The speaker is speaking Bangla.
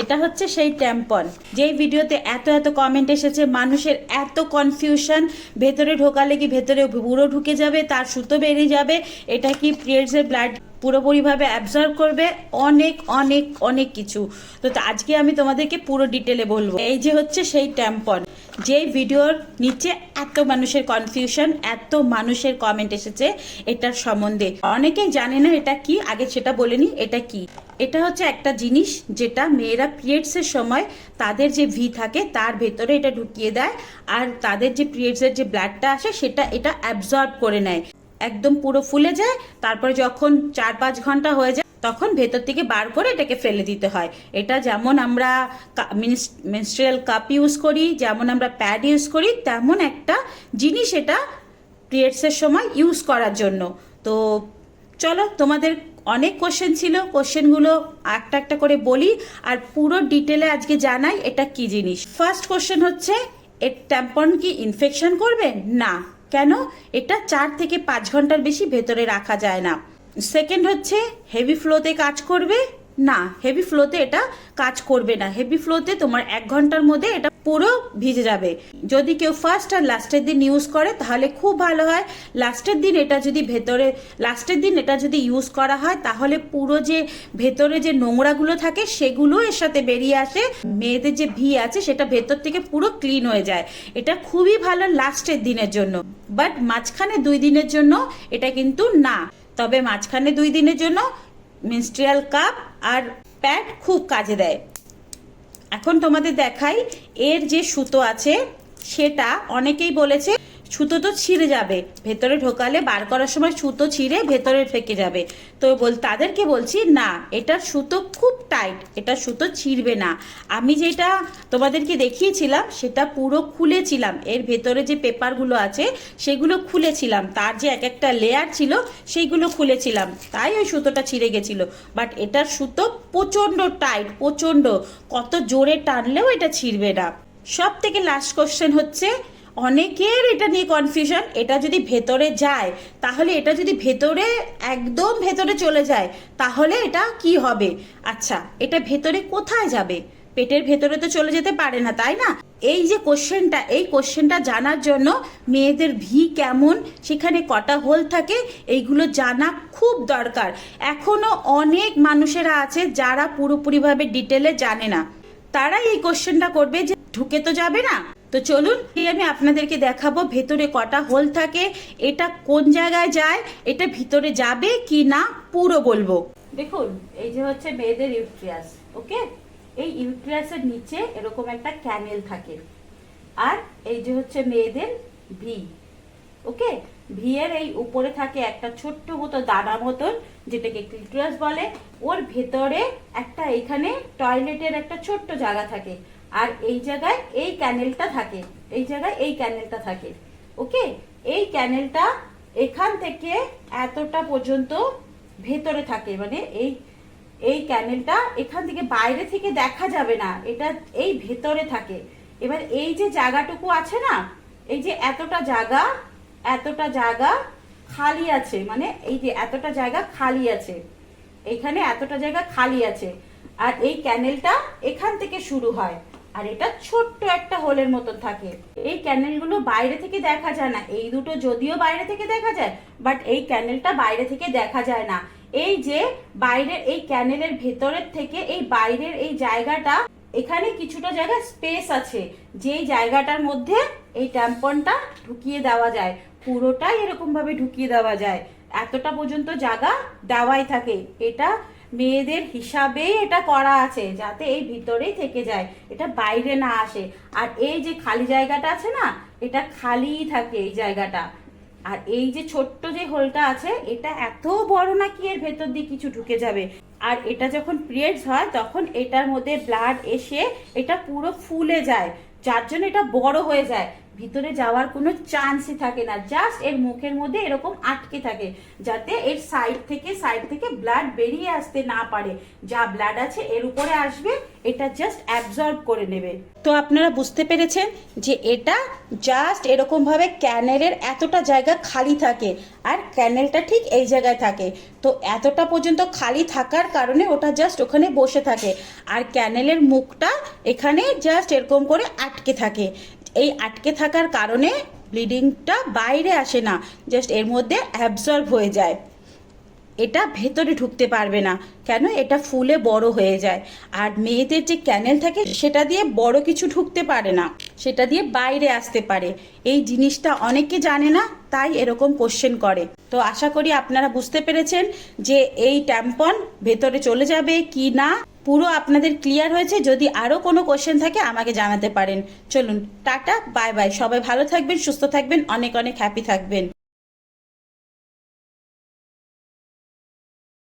এটা হচ্ছে সেই ট্যাম্পন, যেই ভিডিওতে এত এত কমেন্ট এসেছে, মানুষের এত কনফিউশন, ভেতরে ঢোকালে কি ভেতরে পুরো ঢুকে যাবে, তার সুতো বেরিয়ে যাবে, এটা কি পিরিয়ডসের ব্লাড পুরোপুরিভাবে অ্যাবজর্ব করবে, অনেক অনেক অনেক কিছু। তো আজকে আমি তোমাদেরকে পুরো ডিটেলে বলবো। এই যে হচ্ছে সেই ট্যাম্পন, যেই ভিডিওর নিচে এত মানুষের কনফিউশন, এত মানুষের কমেন্ট এসেছে এটার সম্বন্ধে। অনেকেই জানে না এটা কি, আগে সেটা বলে নি। এটা কি? এটা হচ্ছে একটা জিনিস যেটা মেয়েরা পিরিয়ডসের সময় তাদের যে ভি থাকে তার ভেতরে এটা ঢুকিয়ে দেয়, আর তাদের যে পিরিয়ডসের যে ব্লাডটা আসে সেটা এটা অ্যাবজর্ব করে নেয়, একদম পুরো ফুলে যায়। তারপরে যখন 4-5 ঘন্টা হয়ে যায় তখন ভেতর থেকে বার করে এটাকে ফেলে দিতে হয়। এটা যেমন আমরা মেনস্ট্রুয়াল কাপ ইউজ করি, যেমন আমরা প্যাড ইউজ করি, তেমন একটা জিনিস এটা পিরিয়ডসের সময় ইউজ করার জন্য। তো চলো, তোমাদের অনেক কোশ্চেন ছিল, কোশ্চেনগুলো একটা একটা করে বলি আর পুরো ডিটেলে আজকে জানাই এটা কি জিনিস। ফার্স্ট কোশ্চেন হচ্ছে, এর ট্যাম্পন কি ইনফেকশন করবে? না। কেন? এটা 4 থেকে 5 ঘন্টার বেশি ভেতরে রাখা যায় না। সেকেন্ড হচ্ছে, হেভি ফ্লোতে কাজ করবে? না, হেভি ফ্লোতে এটা কাজ করবে না। হেভি ফ্লোতে তোমার 1 ঘন্টার মধ্যে এটা পুরো ভিজে যাবে। যদি কেউ ফার্স্ট আর লাস্টের দিন ইউজ করে তাহলে খুব ভালো হয়। লাস্টের দিন এটা যদি ইউজ করা হয় তাহলে পুরো যে ভেতরে যে নোংরাগুলো থাকে সেগুলো এর সাথে বেরিয়ে আসে, মেয়েদের যে ভি আছে সেটা ভেতর থেকে পুরো ক্লিন হয়ে যায়। এটা খুবই ভালো লাস্টের দিনের জন্য, বাট মাঝখানে 2 দিনের জন্য এটা কিন্তু না। তবে মাঝখানে 2 দিনের জন্য মেনস্ট্রুয়াল কাপ আর প্যাড খুব কাজে দেয়। এখন তোমাদের দেখাই এর যে সুতো আছে সেটা, অনেকেই বলেছে সুতো তো ছিঁড়ে যাবে, ভেতরে ঢোকালে বার করার সময় সুতো ছিঁড়ে ভেতরে ফেঁকে যাবে। তো তাদেরকে বলছি না, এটার সুতো খুব টাইট, এটা সুতো ছিঁড়বে না। আমি যেটা তোমাদেরকে দেখিয়েছিলাম সেটা পুরো খুলেছিলাম, এর ভেতরে যে পেপারগুলো আছে সেগুলো খুলেছিলাম, তার যে এক একটা লেয়ার ছিল সেইগুলো খুলেছিলাম, তাই ওই সুতোটা ছিঁড়ে গেছিল। বাট এটার সুতো প্রচণ্ড টাইট, প্রচণ্ড, কত জোরে টানলেও এটা ছিঁড়বে না। সব থেকে লাস্ট কোশ্চেন হচ্ছে, অনেকের এটা নিয়ে কনফিউশন, এটা যদি ভেতরে যায় তাহলে, এটা যদি ভেতরে একদম ভেতরে চলে যায় তাহলে এটা কি হবে? আচ্ছা, এটা ভেতরে কোথায় যাবে? পেটের ভেতরে তো চলে যেতে পারে না, তাই না? এই যে কোশ্চেনটা, এই কোশ্চেনটা জানার জন্য মেয়েদের ভি কেমন, সেখানে কটা হোল থাকে, এইগুলো জানা খুব দরকার। এখনো অনেক মানুষেরা আছে যারা পুরোপুরিভাবে ডিটেলে জানে না, তারা এই কোশ্চেনটা করবে যে ঢুকে তো যাবে না। তো চলুন, আমি আপনাদেরকে দেখাবো ভেতরে কটা হোল থাকে, এটা কোন জায়গায় যায়, এটা ভিতরে যাবে কি না পুরো বলবো। দেখুন, এই যে হচ্ছে মেয়েদের ইউট্রাস, ওকে? এই ইউট্রাসের নিচে এরকম একটা ক্যানেল থাকে, আর এই যে হচ্ছে মেয়েদের ভি, ওকে? ভি এর এই উপরে থাকে একটা ছোট্ট মতো দানা মতন, যেটাকে ক্লিটোরাস বলে। ওর ভেতরে একটা এখানে টয়লেটের একটা ছোট্ট জায়গা থাকে, আর এই জায়গায় এই ক্যানেলটা থাকে, এই জায়গায় এই ক্যানেলটা থাকে, ওকে? এই ক্যানেলটা এখান থেকে এতটা পর্যন্ত ভেতরে থাকে, মানে এই ক্যানেলটা এখান থেকে বাইরে থেকে দেখা যাবে না, এটা এই ভেতরে থাকে। এবার এই যে জায়গাটুকু আছে না, এই যে এতটা জায়গা খালি আছে, মানে এই যে এতটা জায়গা খালি আছে, এখানে এতটা জায়গা খালি আছে, আর এই ক্যানেলটা এখান থেকে শুরু হয়, আর এটা ছোট্ট একটা হোলের মতন থাকে। এই ক্যানেলগুলো বাইরে থেকে দেখা যায় না, এই দুটো যদিও বাইরে থেকে দেখা যায়, বাট এই ক্যানেলটা বাইরে থেকে দেখা যায় না। এই যে বাইরের এই ক্যানেলের ভেতরের থেকে এই বাইরের এই জায়গাটা, এখানে কিছুটা জায়গা স্পেস আছে, যেই জায়গাটার মধ্যে এই ট্যাম্পনটা ঢুকিয়ে দেওয়া যায়, পুরোটাই এরকম ভাবে ঢুকিয়ে দেওয়া যায়, এতটা পর্যন্ত জায়গা দেওয়াই থাকে। এটা মেয়েদের হিসাবেই এটা করা আছে, যাতে এই ভিতরেই থেকে যায়, এটা বাইরে না আসে। আর এই যে খালি জায়গাটা আছে না, এটা খালিই থাকে এই জায়গাটা। আর এই যে ছোট্ট যে হোলটা আছে, এটা এত বড় না কি এর ভেতর দিয়ে কিছু ঢুকে যাবে। আর এটা যখন পিরিয়ডস হয় তখন এটার মধ্যে ব্লাড এসে এটা পুরো ফুলে যায়, যার জন্য এটা বড় হয়ে যায়। ভিতরে যাওয়ার কোনো চান্সই থাকে না, জাস্ট এর মুখের মধ্যে এরকম আটকে থাকে, যাতে এর সাইড থেকে ব্লাড বেরিয়ে আসতে না পারে। যা ব্লাড আছে এর উপরে আসবে, এটা জাস্ট অ্যাবজর্ব করে নেবে। তো আপনারা বুঝতে পেরেছেন যে এটা জাস্ট এরকম ভাবে ক্যানেলের এতটা জায়গা খালি থাকে, আর ক্যানেলটা ঠিক এই জায়গায় থাকে। তো এতটা পর্যন্ত খালি থাকার কারণে ওটা জাস্ট ওখানে বসে থাকে, আর ক্যানেলের মুখটা এখানে জাস্ট এরকম করে আটকে থাকে। এই আটকে থাকার কারণে ব্লিডিংটা বাইরে আসে না, জাস্ট এর মধ্যে অ্যাবজর্ব হয়ে যায়, এটা ভেতরে ঢুকতে পারবে না। কেন? এটা ফুলে বড় হয়ে যায়, আর মেয়েদের যে ক্যানেল থাকে সেটা দিয়ে বড় কিছু ঢুকতে পারে না, সেটা দিয়ে বাইরে আসতে পারে। এই জিনিসটা অনেকে জানে না, তাই এরকম কোশ্চেন করে। তো আশা করি আপনারা বুঝতে পেরেছেন যে এই ট্যাম্পন ভেতরে চলে যাবে কি না, পুরো আপনাদের ক্লিয়ার হয়েছে। যদি আরও কোনো কোশ্চেন থাকে আমাকে জানাতে পারেন। চলুন, টাটা, বাই বাই। সবাই ভালো থাকবেন, সুস্থ থাকবেন, অনেক অনেক হ্যাপি থাকবেন।